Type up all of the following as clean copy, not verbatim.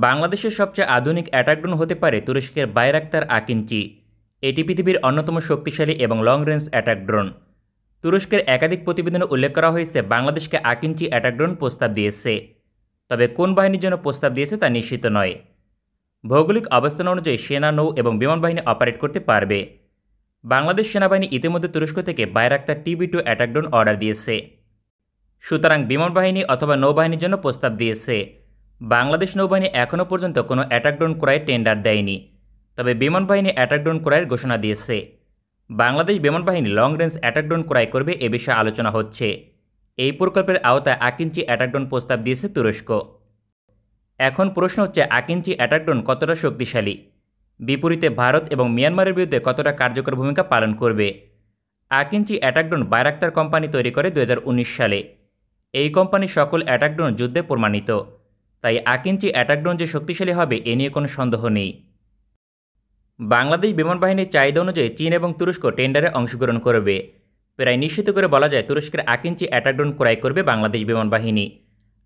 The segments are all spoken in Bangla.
বাংলাদেশের সবচেয়ে আধুনিক অ্যাটাক ড্রোন হতে পারে তুরস্কের বাইরাক্তার আকিঞ্চি। এটি পৃথিবীর অন্যতম শক্তিশালী এবং লং রেঞ্জ অ্যাটাক ড্রোন। তুরস্কের একাধিক প্রতিবেদনে উল্লেখ করা হয়েছে বাংলাদেশকে আকিঞ্চি অ্যাটাক ড্রোন প্রস্তাব দিয়েছে, তবে কোন বাহিনীর জন্য প্রস্তাব দিয়েছে তা নিশ্চিত নয়। ভৌগোলিক অবস্থান অনুযায়ী সেনা, নৌ এবং বিমান বাহিনী অপারেট করতে পারবে। বাংলাদেশ সেনাবাহিনী ইতিমধ্যে তুরস্ক থেকে Bayraktar TB2 attack drone order দিয়েছে, সুতরাং বিমান বাহিনী অথবা নৌবাহিনীর জন্য প্রস্তাব দিয়েছে। বাংলাদেশ নৌবাহিনী এখনও পর্যন্ত কোনো অ্যাটাক ড্রোন ক্রয়ের টেন্ডার দেয়নি, তবে বিমান বাহিনী অ্যাটাক ড্রোন ক্রয়ের ঘোষণা দিয়েছে। বাংলাদেশ বিমান বাহিনী লং রেঞ্জ অ্যাটাক ড্রোন ক্রয় করবে এ বিষয়ে আলোচনা হচ্ছে। এই প্রকল্পের আওতায় আকিঞ্চি অ্যাটাক ড্রোন প্রস্তাব দিয়েছে তুরস্ক। এখন প্রশ্ন হচ্ছে, আকিঞ্চি অ্যাটাক ড্রোন কতটা শক্তিশালী, বিপরীতে ভারত এবং মিয়ানমারের বিরুদ্ধে কতটা কার্যকর ভূমিকা পালন করবে। Akinci attack drone Bayraktar company তৈরি করে 2019 সালে। এই কোম্পানির সকল অ্যাটাক ড্রোন যুদ্ধে প্রমাণিত, তাই আকিঞ্চি অ্যাটাক ড্রোন যে শক্তিশালী হবে এ নিয়ে কোনো সন্দেহ নেই। বাংলাদেশ বিমান বাহিনীর চাহিদা অনুযায়ী চীন এবং তুরস্ক টেন্ডারে অংশগ্রহণ করবে। প্রায় নিশ্চিত করে বলা যায় তুরস্কের আকিঞ্চি অ্যাটাক ড্রোন ক্রয় করবে বাংলাদেশ বিমান বাহিনী।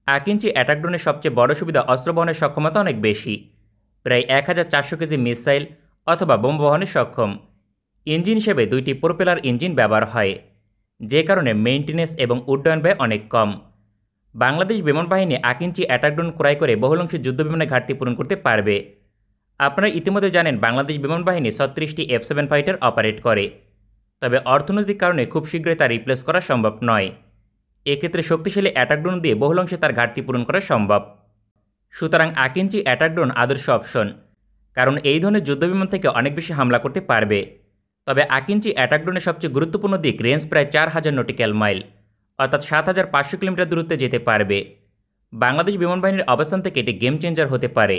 আকিঞ্চি অ্যাটাক ড্রোনের সবচেয়ে বড় সুবিধা অস্ত্র বহনের সক্ষমতা অনেক বেশি, প্রায় 1400 কেজি মিসাইল অথবা বোমা বহনে সক্ষম। ইঞ্জিন হিসেবে 2টি প্রোপেলার ইঞ্জিন ব্যবহার হয়, যে কারণে মেইনটেনেন্স এবং উড্ডয়ন ব্যয় অনেক কম। বাংলাদেশ বিমান বাহিনী আকিঞ্চি অ্যাটাক ড্রোন ক্রয় করে বহুলাংশে যুদ্ধবিমানের ঘাটতি পূরণ করতে পারবে। আপনারা ইতিমধ্যে জানেন বাংলাদেশ বিমান বাহিনী 36টি F-7 ফাইটার অপারেট করে, তবে অর্থনৈতিক কারণে খুব শীঘ্রই তা রিপ্লেস করা সম্ভব নয়। এক্ষেত্রে শক্তিশালী অ্যাটাক ড্রোন দিয়ে বহুলাংশে তার ঘাটতি পূরণ করা সম্ভব। সুতরাং আকিঞ্চি অ্যাটাক ড্রোন আদর্শ অপশন, কারণ এই ধরনের যুদ্ধবিমান থেকে অনেক বেশি হামলা করতে পারবে। তবে আকিঞ্চি অ্যাটাক ড্রোনের সবচেয়ে গুরুত্বপূর্ণ দিক রেঞ্জ প্রায় 4000 নটিক্যাল মাইল, অর্থাৎ 7500 কিলোমিটার দূরত্বে যেতে পারবে। বাংলাদেশ বিমান বাহিনীর অবস্থান থেকে এটি গেম চেঞ্জার হতে পারে,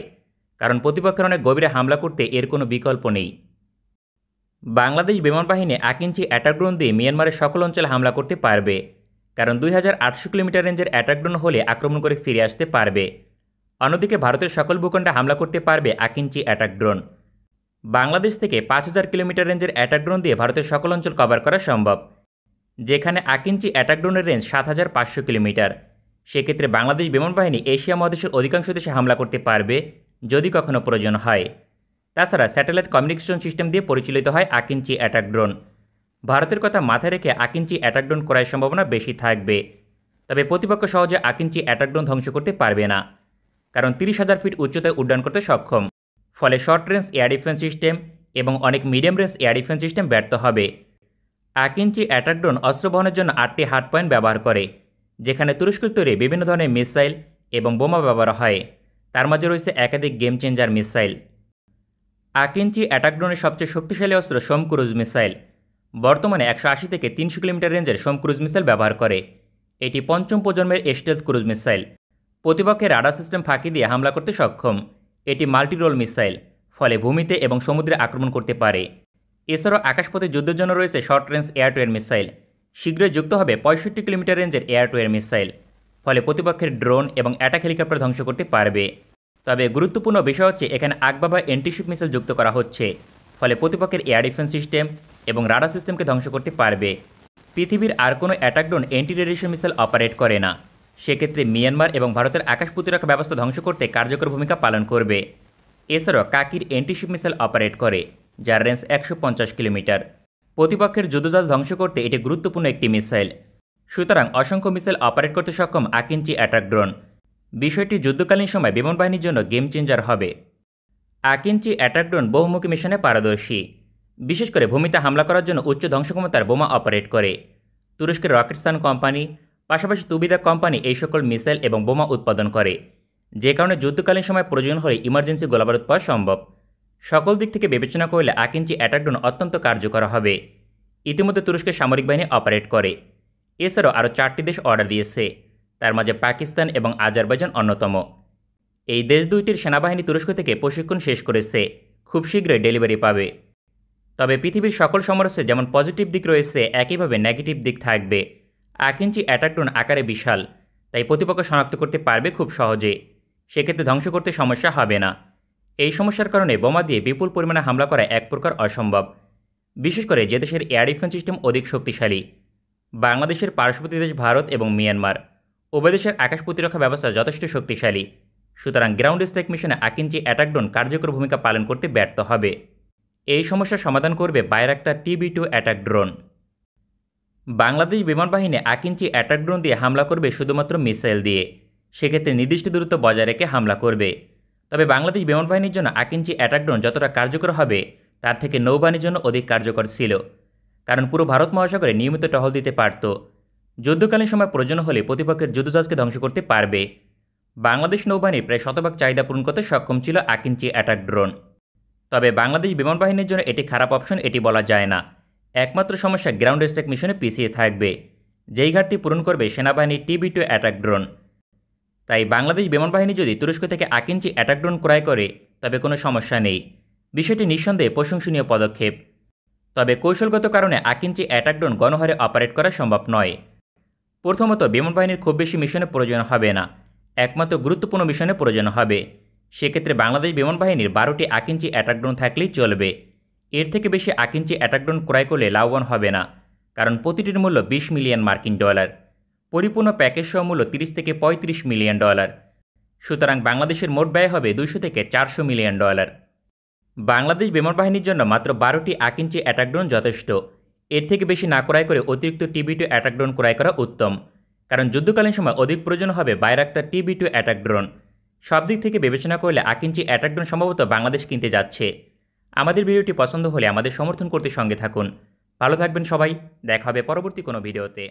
কারণ প্রতিপক্ষের অনেক গভীরে হামলা করতে এর কোনো বিকল্প নেই। বাংলাদেশ বিমান বাহিনী আকিঞ্চি অ্যাটাক ড্রোন দিয়ে মিয়ানমারের সকল অঞ্চলে হামলা করতে পারবে, কারণ 2800 কিলোমিটার রেঞ্জের অ্যাটাক ড্রোন হলে আক্রমণ করে ফিরে আসতে পারবে। অন্যদিকে ভারতের সকল ভূখণ্ডে হামলা করতে পারবে আকিঞ্চি অ্যাটাক ড্রোন। বাংলাদেশ থেকে 5000 কিলোমিটার রেঞ্জের অ্যাটাক ড্রোন দিয়ে ভারতের সকল অঞ্চল কভার করা সম্ভব, যেখানে আকিঞ্চি অ্যাটাক ড্রোনের রেঞ্জ 7500 কিলোমিটার। সেক্ষেত্রে বাংলাদেশ বিমান বাহিনী এশিয়া মহাদেশের অধিকাংশ দেশে হামলা করতে পারবে যদি কখনো প্রয়োজন হয়। তাছাড়া স্যাটেলাইট কমিউনিকেশন সিস্টেম দিয়ে পরিচালিত হয় আকিঞ্চি অ্যাটাক ড্রোন। ভারতের কথা মাথায় রেখে আকিঞ্চি অ্যাটাক ড্রোন ক্রয়ের সম্ভাবনা বেশি থাকবে, তবে প্রতিপক্ষ সহজে আকিঞ্চি অ্যাটাক ড্রোন ধ্বংস করতে পারবে না, কারণ 30,000 ফিট উচ্চতায় উড্ডয়ন করতে সক্ষম। ফলে short range air defence system এবং অনেক medium range air defence system ব্যর্থ হবে। আকিঞ্চি অ্যাটাক ড্রোন অস্ত্র বহনের জন্য 8টি হার্ড পয়েন্ট ব্যবহার করে, যেখানে তুরস্কের তৈরি বিভিন্ন ধরনের মিসাইল এবং বোমা ব্যবহার হয়। তার মাঝে রয়েছে একাধিক game changer missile. Akinci attack ড্রোনের সবচেয়ে শক্তিশালী অস্ত্র সোম ক্রুজ মিসাইল। বর্তমানে 180 থেকে 300 কিলোমিটার রেঞ্জের সোম ক্রুজ মিসাইল ব্যবহার করে। এটি পঞ্চম প্রজন্মের স্টেলথ ক্রুজ মিসাইল। প্রতিপক্ষের রাডার সিস্টেম ফাঁকি দিয়ে হামলা করতে সক্ষম। এটি মাল্টি রোল মিসাইল, ফলে ভূমিতে এবং সমুদ্রে আক্রমণ করতে পারে। এছাড়াও আকাশপথে যুদ্ধের জন্য রয়েছে short range air two air missile. শীঘ্রই যুক্ত হবে 65 কিলোমিটার রেঞ্জের এয়ার টু এয়ার মিসাইল, ফলে প্রতিপক্ষের ড্রোন এবং অ্যাটাক হেলিকপ্টার ধ্বংস করতে পারবে। তবে গুরুত্বপূর্ণ বিষয় হচ্ছে এখানে আকবাবা এন্টিশিপ মিসাইল যুক্ত করা হচ্ছে, ফলে প্রতিপক্ষের এয়ার ডিফেন্স সিস্টেম এবং রাডার সিস্টেমকে ধ্বংস করতে পারবে। পৃথিবীর আর কোনো attack drone anti radiation missile operate করে না। সেক্ষেত্রে মিয়ানমার এবং ভারতের আকাশ প্রতিরক্ষা ব্যবস্থা ধ্বংস করতে কার্যকর ভূমিকা পালন করবে। এছাড়াও কাকির এন্টিশিপ মিসাইল অপারেট করে, যার রেঞ্জ 150 কিলোমিটার। প্রতিপক্ষের যুদ্ধজাহাজ ধ্বংস করতে এটি গুরুত্বপূর্ণ একটি মিসাইল। সুতরাং অসংখ্য মিসাইল অপারেট করতে সক্ষম আকিঞ্চি অ্যাটাক ড্রোন। বিষয়টি যুদ্ধকালীন সময় বিমান বাহিনীর জন্য গেম চেঞ্জার হবে। আকিঞ্চি অ্যাটাক ড্রোন বহুমুখী মিশনে পারদর্শী, বিশেষ করে ভূমিতে হামলা করার জন্য উচ্চ ধ্বংসক্ষমতার বোমা অপারেট করে। তুরস্কের রকেটসান কোম্পানি, পাশাপাশি তুবিদা কোম্পানি এই সকল মিসাইল এবং বোমা উৎপাদন করে, যে কারণে যুদ্ধকালীন সময় প্রয়োজন হলে ইমার্জেন্সি গোলাবারুদ পাওয়া সম্ভব। সকল দিক থেকে বিবেচনা করলে আকিঞ্চি অ্যাটাক ড্রোন অত্যন্ত কার্যকর হবে। ইতিমধ্যে তুরস্কের সামরিক বাহিনী অপারেট করে। এছাড়াও আরও 4টি দেশ অর্ডার দিয়েছে, তার মাঝে পাকিস্তান এবং আজারবাইজান অন্যতম। এই দেশ দুইটির সেনাবাহিনী তুরস্ক থেকে প্রশিক্ষণ শেষ করেছে, খুব শীঘ্রই ডেলিভারি পাবে। তবে পৃথিবীর সকল সমরস্যে যেমন পজিটিভ দিক রয়েছে, একইভাবে নেগেটিভ দিক থাকবে। আকিঞ্চি অ্যাটাক ড্রোন আকারে বিশাল, তাই প্রতিপক্ষ শনাক্ত করতে পারবে খুব সহজে। সেক্ষেত্রে ধ্বংস করতে সমস্যা হবে না। এই সমস্যার কারণে বোমা দিয়ে বিপুল পরিমাণে হামলা করা এক প্রকার অসম্ভব, বিশেষ করে যে দেশের এয়ার ডিফেন্স সিস্টেম অধিক শক্তিশালী। বাংলাদেশের পার্শ্ববর্তী দেশ ভারত এবং মিয়ানমার, উভয় দেশের আকাশ প্রতিরক্ষা ব্যবস্থা যথেষ্ট শক্তিশালী, সুতরাং গ্রাউন্ড স্ট্রাইক মিশনে আকিঞ্চি অ্যাটাক ড্রোন কার্যকর ভূমিকা পালন করতে ব্যর্থ হবে। এই সমস্যার সমাধান করবে Bayraktar TB2 attack drone. Bangladesh বিমান বাহিনী আকিঞ্চি অ্যাটাক ড্রোন দিয়ে হামলা করবে শুধুমাত্র মিসাইল দিয়ে, সেক্ষেত্রে নির্দিষ্ট দূরত্ব বজায় রেখে হামলা করবে। তবে বাংলাদেশ বিমান বাহিনীর জন্য আকিঞ্চি অ্যাটাক ড্রোন যতটা কার্যকর হবে তার থেকে নৌবাহিনীর জন্য অধিক কার্যকর ছিল, কারণ পুরো ভারত মহাসাগরে নিয়মিত টহল দিতে পারত। যুদ্ধকালীন সময় প্রয়োজন হলে প্রতিপক্ষের যুদ্ধজাহাজকে ধ্বংস করতে পারবে। বাংলাদেশ নৌবাহিনীর প্রায় শতভাগ চাহিদা পূরণ করতে সক্ষম ছিল আকিঞ্চি অ্যাটাক ড্রোন। তবে বাংলাদেশ বিমান বাহিনীর জন্য এটি খারাপ অপশন এটি বলা যায় না। একমাত্র সমস্যা গ্রাউন্ড স্ট্রাইক মিশনে পিছিয়ে থাকবে, যেই ঘাটতি পূরণ করবে সেনাবাহিনীর TB2 অ্যাটাক ড্রোন। তাই বাংলাদেশ বিমান বাহিনী যদি তুরস্ক থেকে আকিঞ্চি অ্যাটাক ড্রোন ক্রয় করে তবে কোনো সমস্যা নেই, বিষয়টি নিঃসন্দেহে প্রশংসনীয় পদক্ষেপ। তবে কৌশলগত কারণে আকিঞ্চি অ্যাটাক ড্রোন গণহারে অপারেট করা সম্ভব নয়। প্রথমত, বিমান বাহিনীর খুব বেশি মিশনে প্রয়োজন হবে না, একমাত্র গুরুত্বপূর্ণ মিশনে প্রয়োজন হবে। সেক্ষেত্রে বাংলাদেশ বিমান বাহিনীর 12টি আকিঞ্চি অ্যাটাক ড্রোন থাকলেই চলবে। এর থেকে বেশি আকিঞ্চি অ্যাটাক ড্রোন ক্রয় করলে লাভবান হবে না, কারণ প্রতিটির মূল্য $20 মিলিয়ন। পরিপূর্ণ প্যাকেজ সহ মূল্য $30 থেকে $35 মিলিয়ন। সুতরাং বাংলাদেশের মোট ব্যয় হবে $200 থেকে $400 মিলিয়ন। বাংলাদেশ বিমান বাহিনীর জন্য মাত্র 12টি আকিঞ্চি অ্যাটাক ড্রোন যথেষ্ট। এর থেকে বেশি না ক্রয় করে অতিরিক্ত TB2 অ্যাটাক ড্রোন ক্রয় করা উত্তম, কারণ যুদ্ধকালীন সময় অধিক প্রয়োজন হবে বাইরাক্তার TB2 অ্যাটাক ড্রোন। সব দিক থেকে বিবেচনা করলে আকিঞ্চি অ্যাটাক ড্রোন সম্ভবত বাংলাদেশ কিনতে যাচ্ছে। আমাদের ভিডিওটি পছন্দ হলে আমাদের সমর্থন করতে সঙ্গে থাকুন। ভালো থাকবেন সবাই, দেখা হবে পরবর্তী কোনো ভিডিওতে।